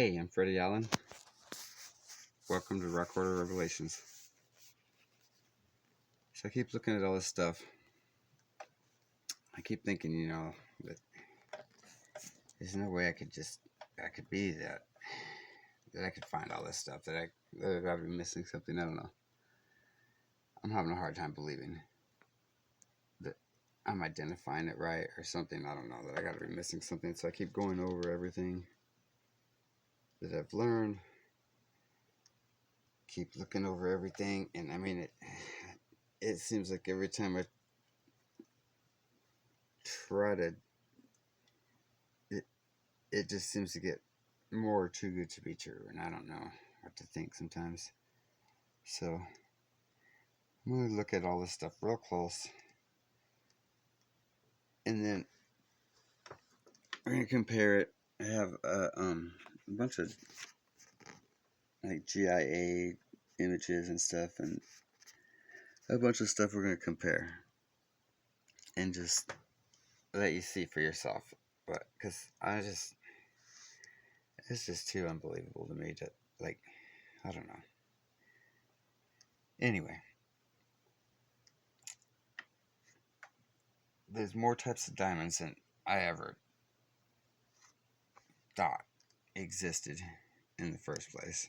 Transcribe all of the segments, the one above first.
Hey, I'm Freddie Allen. Welcome to Rock Order Revelations. So I keep looking at all this stuff. I keep thinking, that there's no way I could be that I could find all this stuff, that I'd be missing something. I don't know. I'm having a hard time believing that I'm identifying it right or something. I don't know, that I gotta be missing something. So I keep going over everything that I've learned, keep looking over everything, and I mean, it seems like every time I try to, it, it just seems to get more too good to be true, and I don't know what to think sometimes. So I'm going to look at all this stuff real close, and then we're going to compare it. I have a bunch of like GIA images and stuff, and a bunch of stuff we're going to compare and just let you see for yourself. But because it's just too unbelievable to me to, like, I don't know. Anyway, there's more types of diamonds than I ever thought existed in the first place.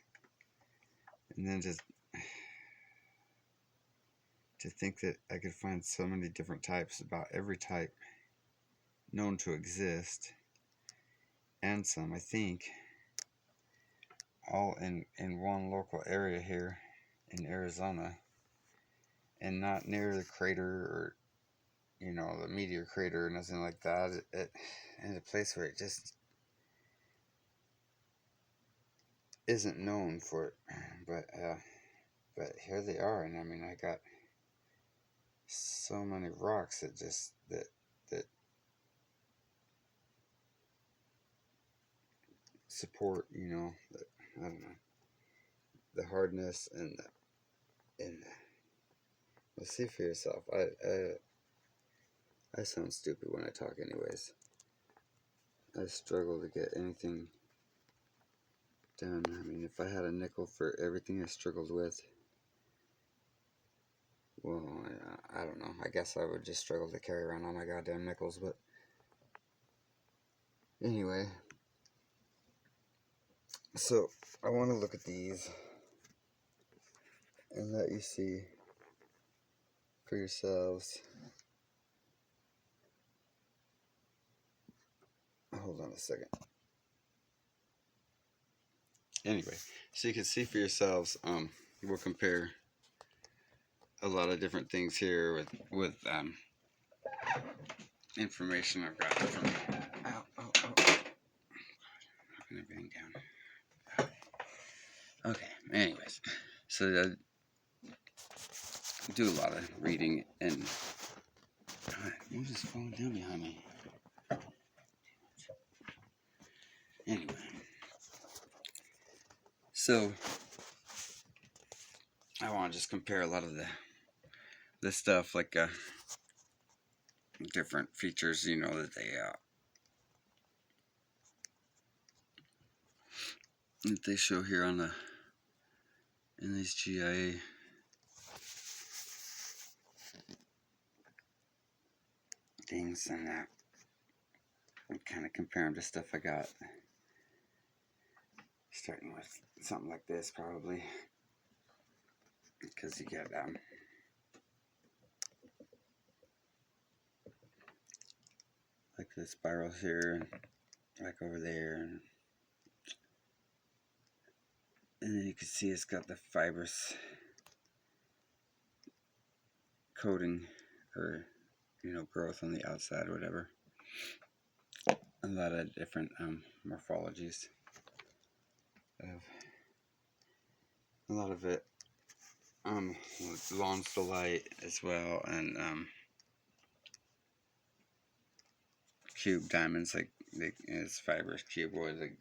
And then just to think that I could find so many different types, about every type known to exist, and some, I think, all in one local area here in Arizona, and not near the crater or, the meteor crater or nothing like that. In a place where it just isn't known for it. But here they are, and I mean, I got so many rocks that support, I don't know, the hardness and well, see for yourself. I sound stupid when I talk, anyways. I struggle to get anything done. I mean, if I had a nickel for everything I struggled with, well, I don't know. I guess I would just struggle to carry around all my goddamn nickels. But anyway, so I want to look at these and let you see for yourselves. Hold on a second. Anyway, so you can see for yourselves. We'll compare a lot of different things here with information I've got from. Knocking everything down. Okay. Anyways, so I do a lot of reading, and you're just falling down behind me. Anyway, so I want to just compare a lot of the stuff, like different features, that they show here in these GIA things, and kind of compare them to stuff I got. Starting with something like this, probably, because you get like the spirals here, and like over there, and then you can see it's got the fibrous coating, or growth on the outside or whatever. A lot of different morphologies of a lot of it. Lawn light as well, and cube diamonds, like it's fibrous cuboid, like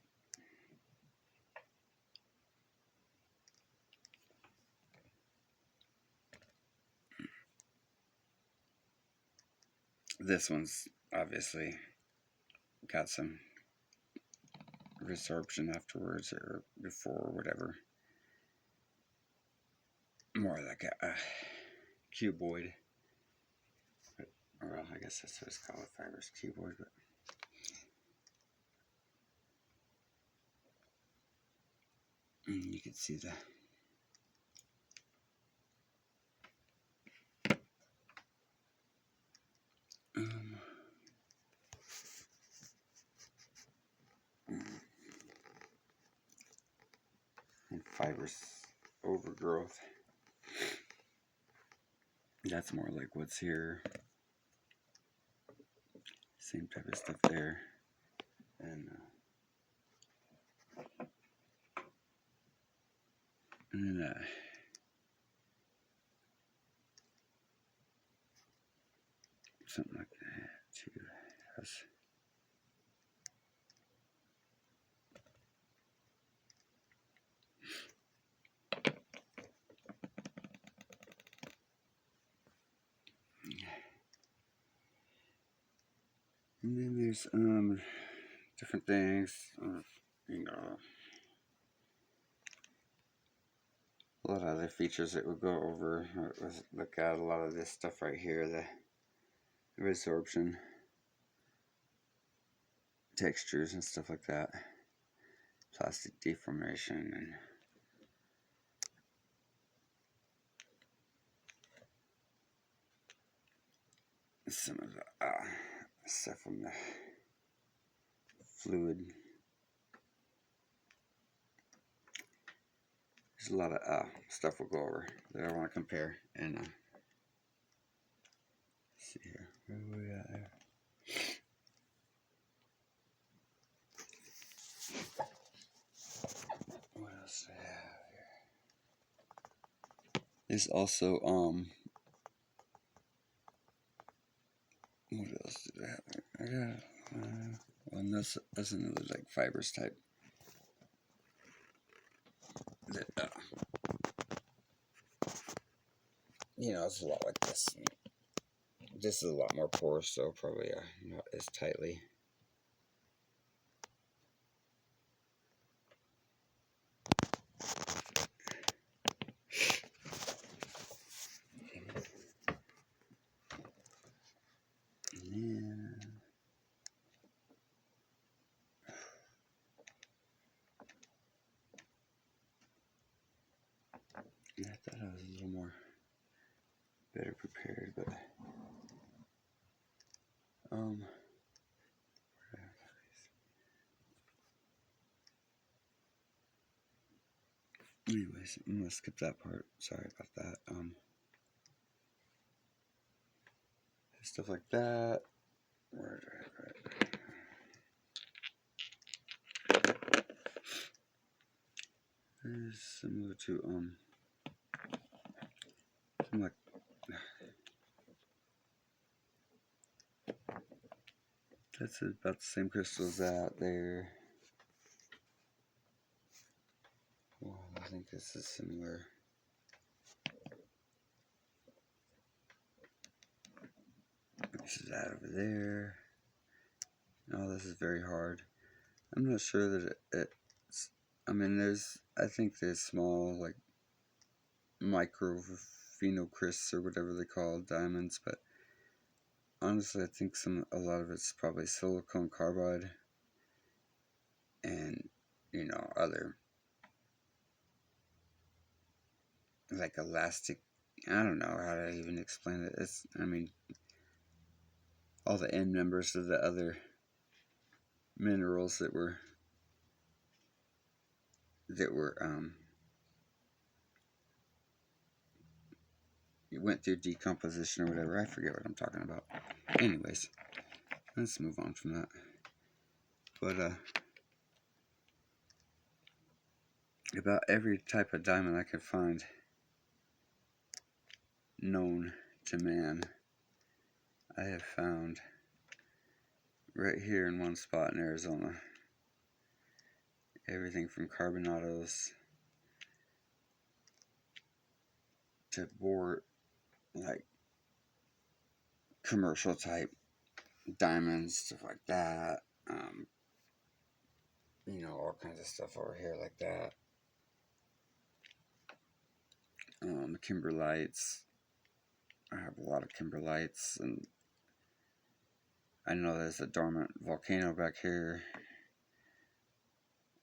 this one's obviously got some resorption afterwards or before or whatever. More like a cuboid. Or I guess that's what it's called, fibrous cuboid. But you can see the and fibrous overgrowth. That's more like what's here. Same type of stuff there. And then something like that too. And then there's different things, you know, a lot of other features that we'll go over. Let's look at a lot of this stuff right here, the resorption, textures and stuff like that, plastic deformation, and some of the stuff from the fluid. There's a lot of stuff we'll go over that I want to compare and see here. Where are we at there? What else do I have here? There's also what else did I have? I got well, that's another like fibrous type. That you know, it's a lot like this. This is a lot more porous, so probably not as tightly. Yeah, I thought I was a little more better prepared, but anyways, I'm gonna skip that part. Sorry about that. Stuff like that. Where did I have it? It's similar to something like that's about the same crystal as that there. Well, I think this is similar. This is that over there. Oh, this is very hard. I'm not sure that it's. I mean, I think there's small like microphenocrysts or whatever they call diamonds, but honestly, I think a lot of it's probably silicon carbide, and you know, other like elastic. I don't know how to even explain it. I mean, all the end members of the other minerals that were went through decomposition or whatever. I forget what I'm talking about. Anyways, let's move on from that. But about every type of diamond I could find known to man, I have found right here in one spot in Arizona. Everything from carbonados to more like commercial type diamonds, stuff like that. you know, all kinds of stuff over here like that. Kimberlites. I have a lot of kimberlites, and I know there's a dormant volcano back here,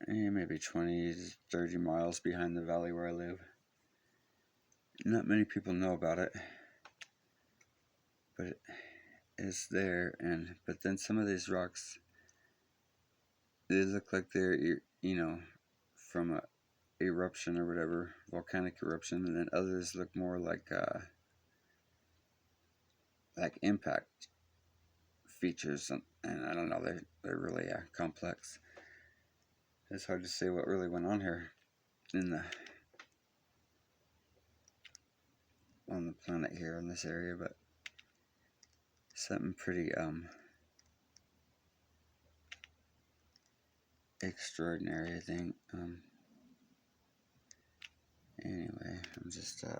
maybe 20 to 30 miles behind the valley where I live. Not many people know about it, but it is there. But then some of these rocks, they look like they're, you know, from a eruption or whatever, volcanic eruption, and then others look more like impact features, and I don't know, they're really complex. It's hard to say what really went on here on the planet here in this area, but something pretty extraordinary, I think. Anyway, I'm just I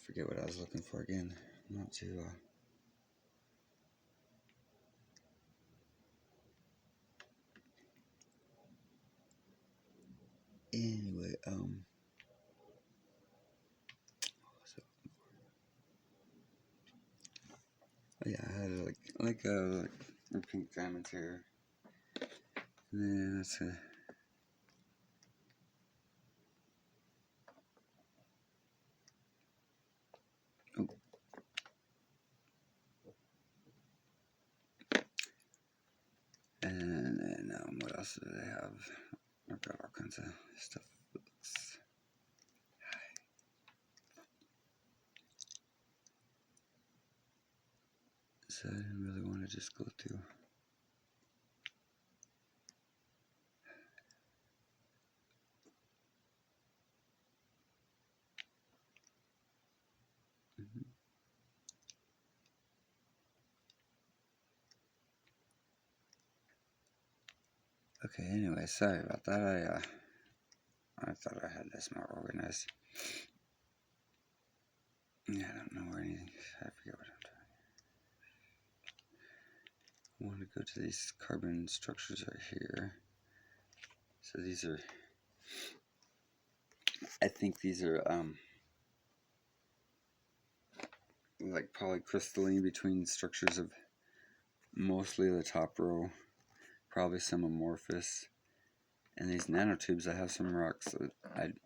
forget what I was looking for again. Not to anyway, yeah, I had like pink diamonds here. And then that's a and then what else do they have? I've got all kinds of stuff. So I didn't really want to just go through. Okay, anyway, sorry about that. I thought I had this more organized. Yeah, I don't know where anything. I forget what I'm doing. I want to go to these carbon structures right here. So these are. I think these are like polycrystalline between structures of mostly the top row, probably some amorphous. And these nanotubes, I have some rocks that I've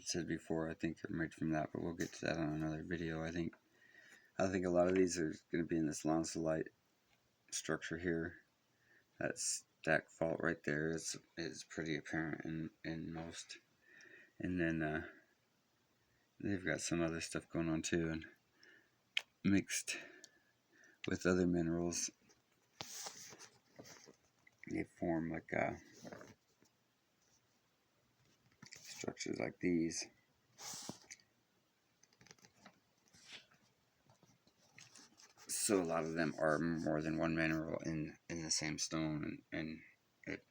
said before, I think are made from that, but we'll get to that on another video. I think a lot of these are going to be in this lancelite structure here. That stack fault right there is pretty apparent in most. And then they've got some other stuff going on too, and mixed with other minerals, they form like structures like these. So a lot of them are more than one mineral in the same stone, and it.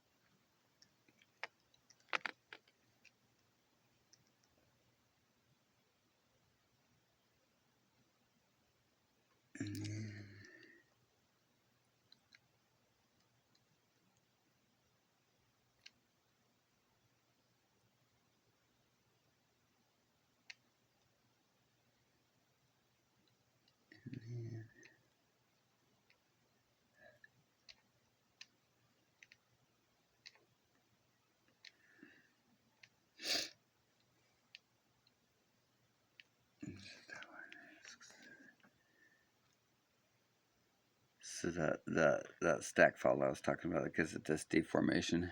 So that stack fault I was talking about, because of this deformation,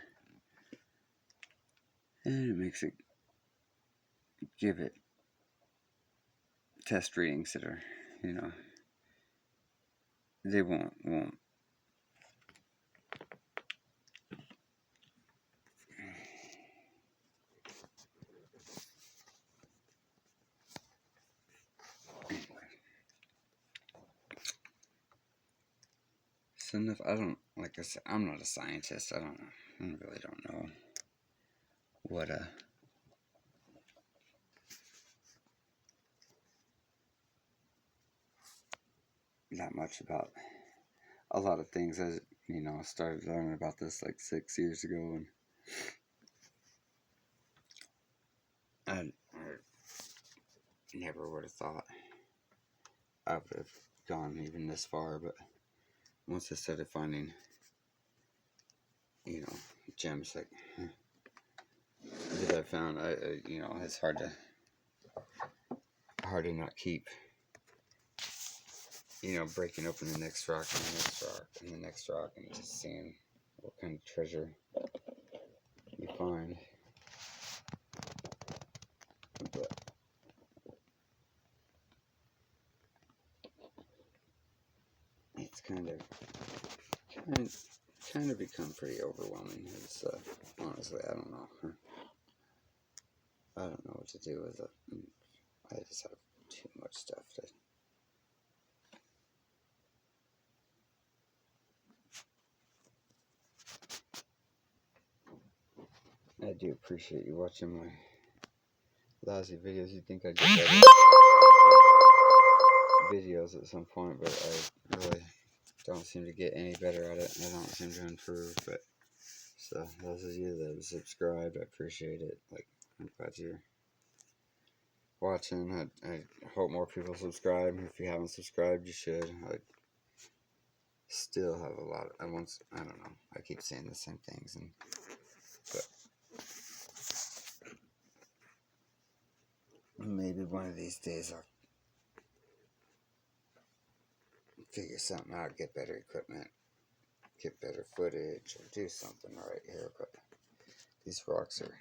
and it makes it give it test readings that are, you know, they won't. So enough. I don't, like I said, I'm not a scientist. I really don't know what that much about a lot of things. I started learning about this like 6 years ago, and I never would have thought I would have gone even this far. But once I started finding, gems like that I found, it's hard to not keep, breaking open the next rock and the next rock and the next rock and just seeing what kind of treasure you find. But it's kind of become pretty overwhelming. It's honestly, I don't know. I don't know what to do with it. I just have too much stuff to. I do appreciate you watching my lousy videos. You'd think I'd get better videos at some point, but I really don't seem to get any better at it. I don't seem to improve. But so those of you that have subscribed, I appreciate it. Like, I'm glad you're watching. I hope more people subscribe. If you haven't subscribed, you should. I still have a lot. I don't know. I keep saying the same things, but maybe one of these days I'll figure something out, get better equipment, get better footage, or do something right here. But these rocks are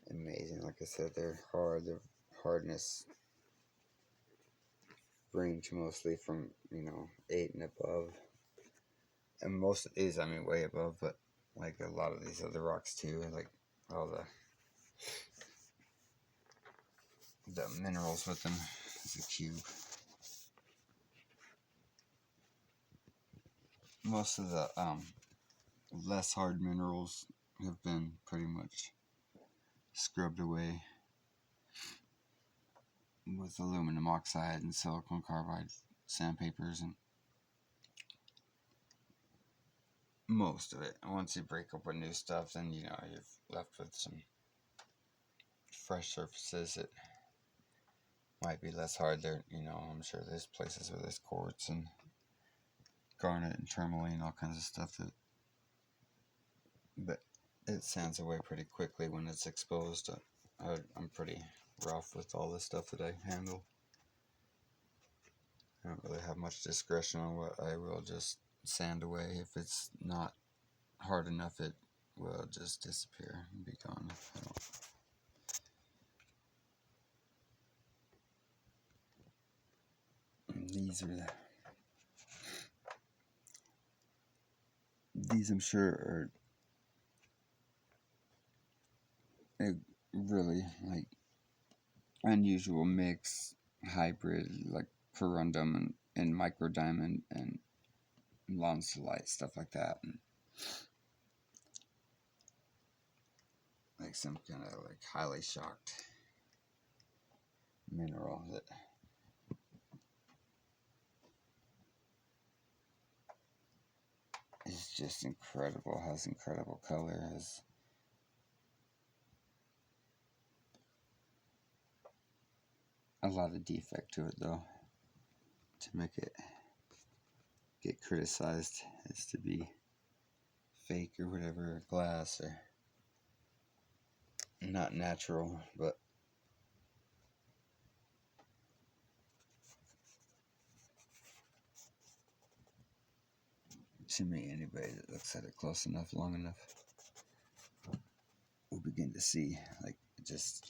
amazing. Like I said, they're hard. Their hardness range mostly from 8 and above, and most of these, I mean, way above. But like a lot of these other rocks too, like all the minerals with them. Is a cube. Most of the less hard minerals have been pretty much scrubbed away with aluminum oxide and silicon carbide sandpapers, and most of it. Once you break open new stuff, then you're left with some fresh surfaces. It might be less hard there. I'm sure there's places where there's quartz and garnet and tourmaline, all kinds of stuff but it sands away pretty quickly when it's exposed. I'm pretty rough with all the stuff that I handle. I don't really have much discretion on what I will just sand away. If it's not hard enough, it will just disappear and be gone. These I'm sure are a really like unusual mix hybrid, like corundum and microdiamond and lonsellite, stuff like that, and like some kind of like highly shocked mineral that is just incredible, has incredible color, has a lot of defect to it though, to make it get criticized as to be fake or whatever, or glass or not natural. But to me, anybody that looks at it close enough, long enough, will begin to see like just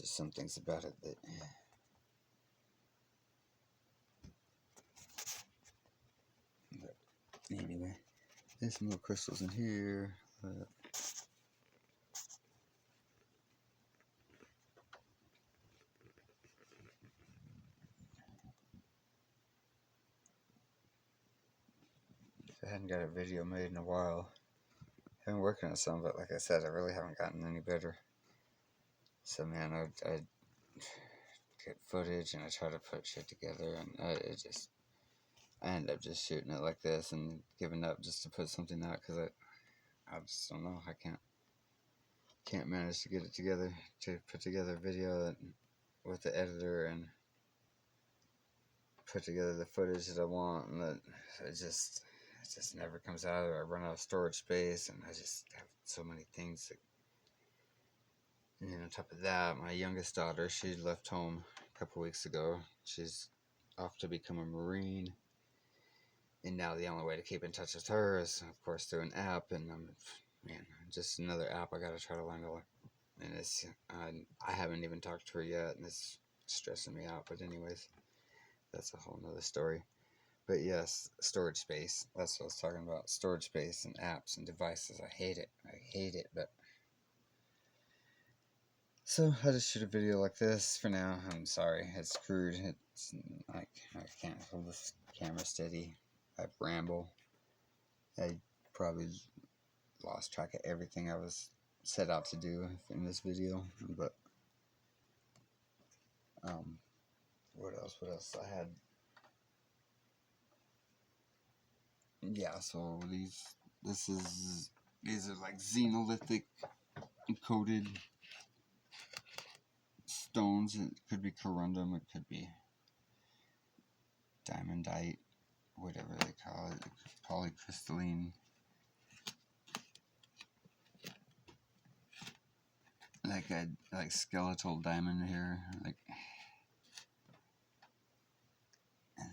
some things about it that but anyway, there's some little crystals in here. I hadn't got a video made in a while. I've been working on some, but like I said, I really haven't gotten any better. So man, I get footage and I try to put shit together, and it just I end up just shooting it like this and giving up just to put something out because I just don't know. I can't manage to get it together to put together a video with the editor and put together the footage that I want, and that it just never comes out. I run out of storage space, and I just have so many things. And then on top of that, my youngest daughter, she left home a couple weeks ago. She's off to become a Marine, and now the only way to keep in touch with her is, of course, through an app. And man, just another app I gotta try to learn to learn. And I haven't even talked to her yet, and it's stressing me out. But anyways, that's a whole nother story. But yes, storage space. That's what I was talking about. Storage space and apps and devices. I hate it. I hate it. But so I just shoot a video like this for now. I'm sorry. It's screwed. It's like I can't hold this camera steady. I ramble. I probably lost track of everything I was set out to do in this video. But what else? What else? I had. Yeah, so these are like xenolithic coated stones. It could be corundum, it could be diamondite, whatever they call it, polycrystalline. Like skeletal diamond here, like, and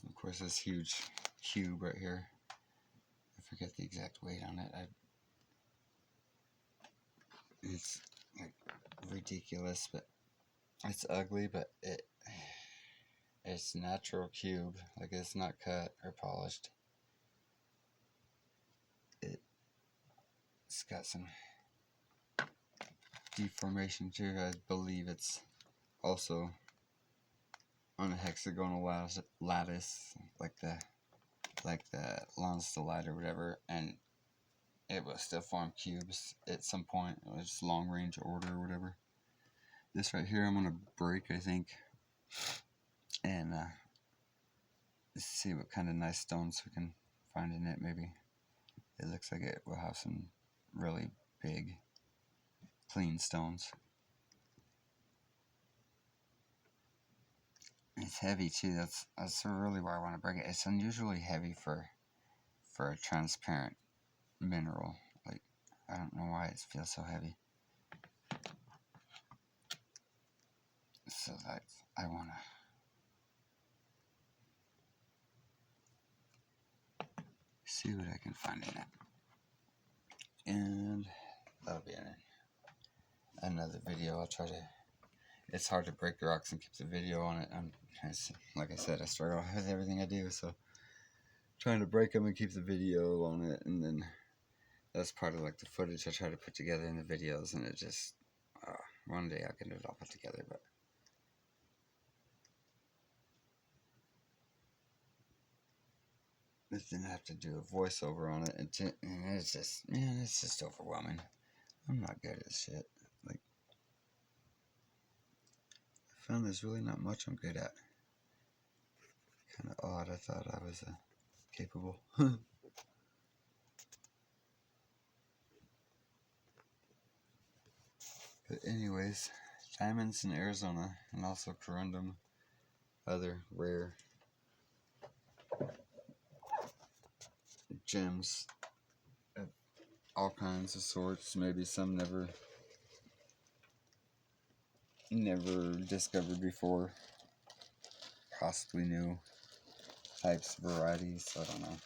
of course this huge cube right here. I forget the exact weight on it. It's like ridiculous, but it's ugly, but it's natural cube. Like, it's not cut or polished. It's got some deformation too. I believe it's also on a hexagonal lattice, like the Lancelot or whatever, and it will still form cubes at some point. It's long range order or whatever. This right here, I'm gonna break, I think, and see what kind of nice stones we can find in it. Maybe it looks like it will have some really big, clean stones. It's heavy too. That's really why I want to break it. It's unusually heavy for a transparent mineral. Like, I don't know why it feels so heavy. So that I want to see what I can find in it, and that'll be in another video. I'll try to. It's hard to break the rocks and keep the video on it. Like I said, I struggle with everything I do, so trying to break them and keep the video on it, and then that's part of like the footage I try to put together in the videos, and it just one day I'll get it all put together, but then I have to do a voiceover on it, and it's just, man, it's just overwhelming. I'm not good at shit. Like, I found there's really not much I'm good at. Kind of odd. I thought I was capable. But anyways, diamonds in Arizona, and also corundum, other rare gems of all kinds of sorts. Maybe some never discovered before, possibly new types, varieties. I don't know.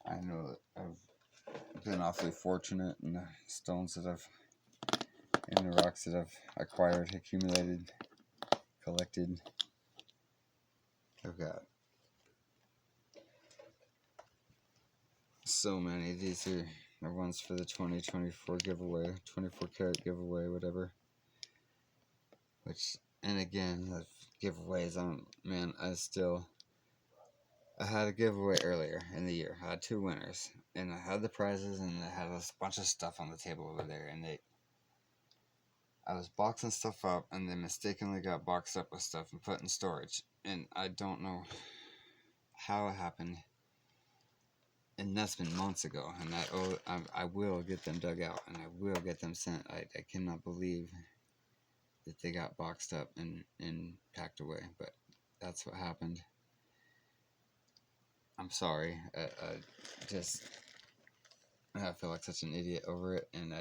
I know that I've been awfully fortunate in the stones that in the rocks that I've acquired, accumulated, collected. I've got so many. These are the ones for the 2024 giveaway, 24 karat giveaway, whatever. And again, the giveaways, I had a giveaway earlier in the year. I had 2 winners, and I had the prizes, and I had a bunch of stuff on the table over there, and I was boxing stuff up and then mistakenly got boxed up with stuff and put in storage. And I don't know how it happened. And that's been months ago. And I will get them dug out and I will get them sent. I cannot believe that they got boxed up and packed away. But that's what happened. I'm sorry. I feel like such an idiot over it. And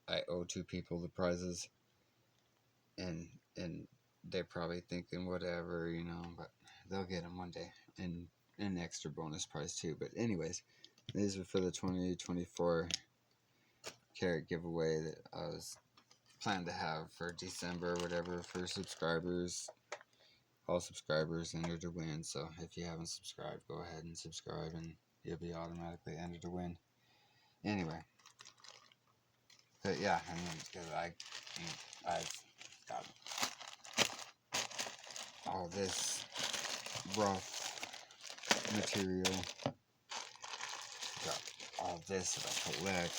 I owe two people the prizes. And they're probably thinking whatever, but they'll get them one day, and an extra bonus prize too. But anyways, these are for the 2024 carrot giveaway that I was planned to have for December, whatever, for subscribers. All subscribers entered to win. So if you haven't subscribed, go ahead and subscribe, and you'll be automatically entered to win. Anyway, but yeah, I mean, because I've got all this rough material. Got all this that I collect.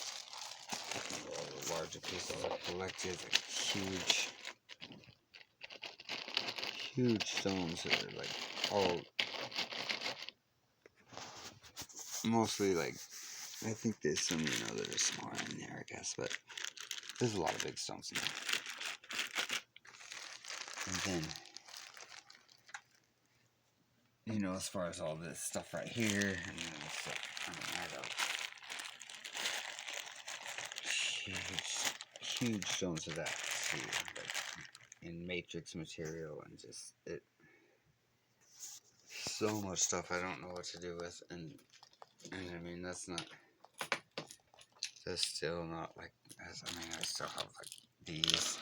All the larger pieces I collected, like huge stones that are like all mostly like, I think there's some that are smaller in there, I guess, but there's a lot of big stones in there. And then as far as all this stuff right here, and then stuff, I got huge stones of that too, like in matrix material, and just so much stuff I don't know what to do with, and I mean that's still not like, I still have like these.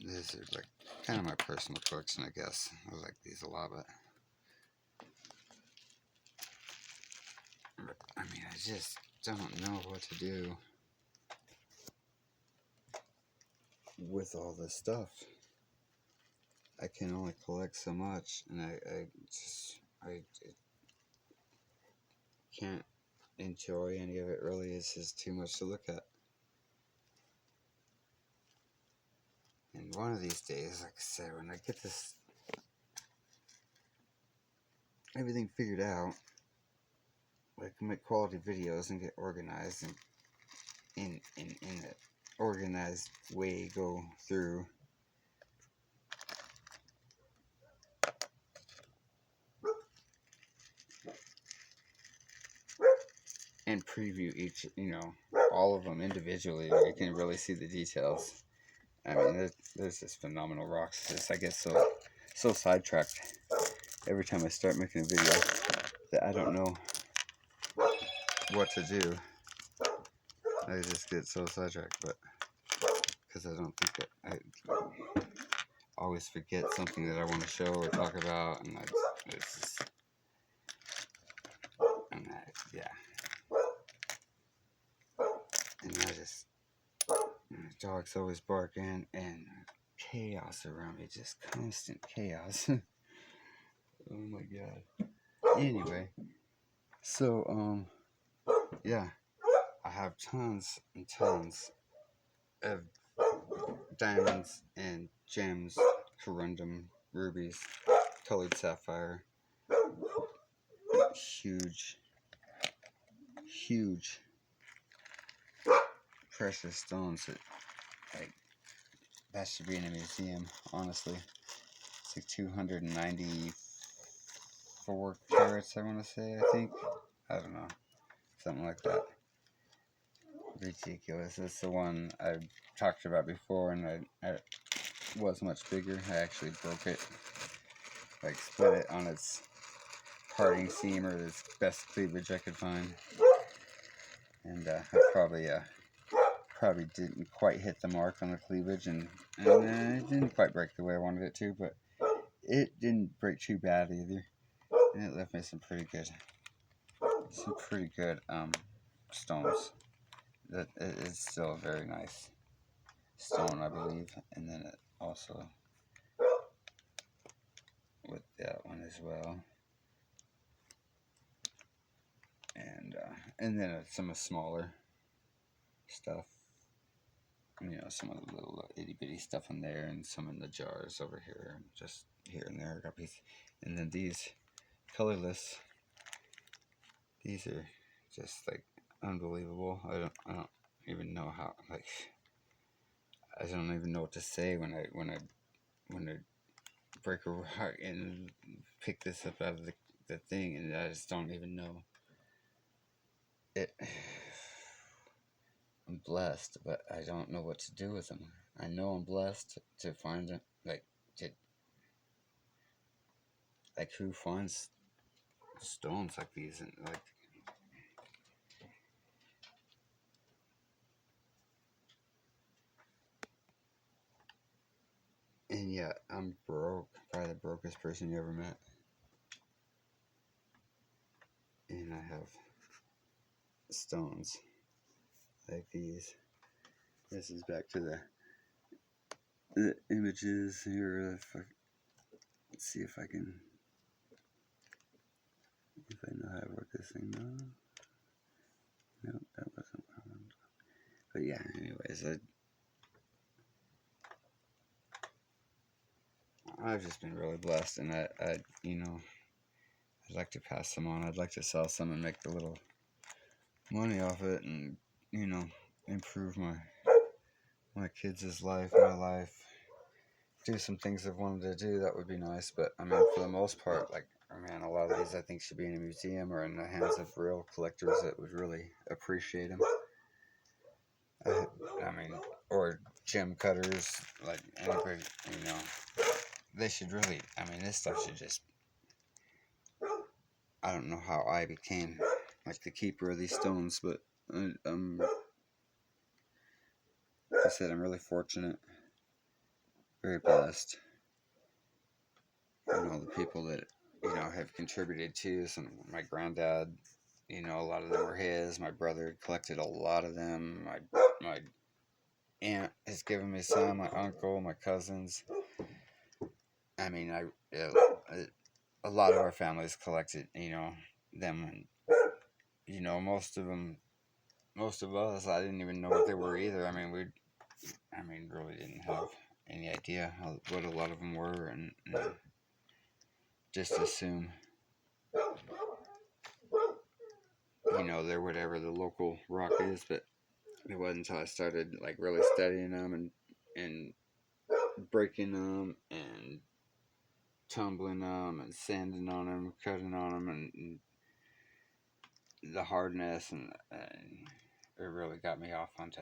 These are like kind of my personal collection, I guess. I like these a lot, but I mean, I just don't know what to do with all this stuff. I can only collect so much, and I can't enjoy any of it really. It's just too much to look at. And one of these days, like I said, when I get this everything figured out, I can make quality videos and get organized and in an organized way go through and preview each, all of them individually, where you can really see the details. I mean, there's this phenomenal rocks. I get so sidetracked every time I start making a video that I don't know what to do. I just get so sidetracked, but because I don't think that I always forget something that I want to show or talk about, and it's just, and yeah, and I just, the dog's always barking and chaos around me, just constant chaos. Oh my god. Anyway, so yeah, I have tons and tons of diamonds and gems, corundum, rubies, colored sapphire, huge precious stones that should be in a museum, honestly. It's like 294 carats, I want to say, I think. I don't know. Something like that. Ridiculous. It's the one I talked about before, and I was much bigger. I actually broke it. Like, split it on its parting seam, or its best cleavage I could find. And I probably didn't quite hit the mark on the cleavage, and it didn't quite break the way I wanted it to, but it didn't break too bad either, and it left me some pretty good stones. That is still a very nice stone, I believe, and then it also with that one as well. and then some smaller stuff. Some of the little itty bitty stuff in there, and some in the jars over here, just here and there. I got these, and then these colorless. These are just like unbelievable. I don't even know how, like, I don't even know what to say when I break a rock and pick this up out of the thing, and I just don't even know it. I'm blessed, but I don't know what to do with them. I know I'm blessed to find them, like who finds stones like these, and like, and yet I'm broke, probably the brokest person you ever met, and I have stones like these. This is back to the images here. Let's see if I know how to work this thing. No, that wasn't what I wanted. But yeah, anyways, I've just been really blessed, and I'd like to pass them on. I'd like to sell some and make a little money off it, and improve my kids' life, my life, do some things I've wanted to do. That would be nice. But I mean, for the most part, like, man, a lot of these I think should be in a museum or in the hands of real collectors that would really appreciate them. I mean, or gem cutters, like anybody, they should really. I mean, this stuff should just. I don't know how I became like the keeper of these stones, but like I said, I'm really fortunate, very blessed. All the people that have contributed to some. My granddad, a lot of them were his. My brother collected a lot of them. My aunt has given me some. My uncle, my cousins. I mean, a lot of our families collected, them, and most of us, I didn't even know what they were either. I mean, really didn't have any idea what a lot of them were, and just assume, they're whatever the local rock is. But it wasn't until I started like really studying them and breaking them and tumbling them and sanding on them, cutting on them, and the hardness, and it really got me off onto.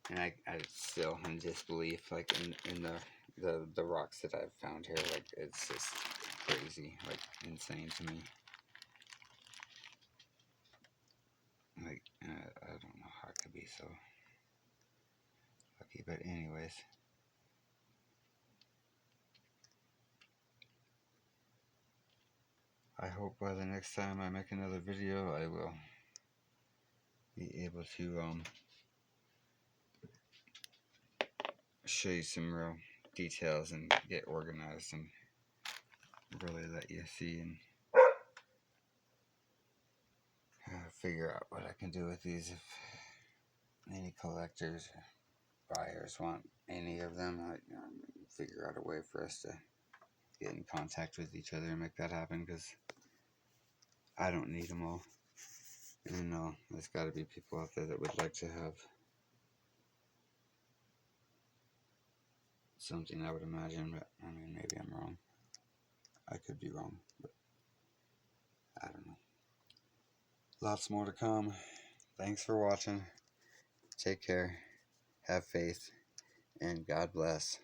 And I still in disbelief, like in the rocks that I've found here. Like, it's just crazy, like insane to me. Like, I don't know how I could be so lucky, but anyways. I hope by the next time I make another video, I will be able to show you some real details and get organized and really let you see and figure out what I can do with these. If any collectors or buyers want any of them, I figure out a way for us to get in contact with each other and make that happen, because I don't need them all. And there's got to be people out there that would like to have something, I would imagine. But I mean, maybe I'm wrong. I could be wrong, but I don't know. Lots more to come. Thanks for watching. Take care. Have faith. And God bless.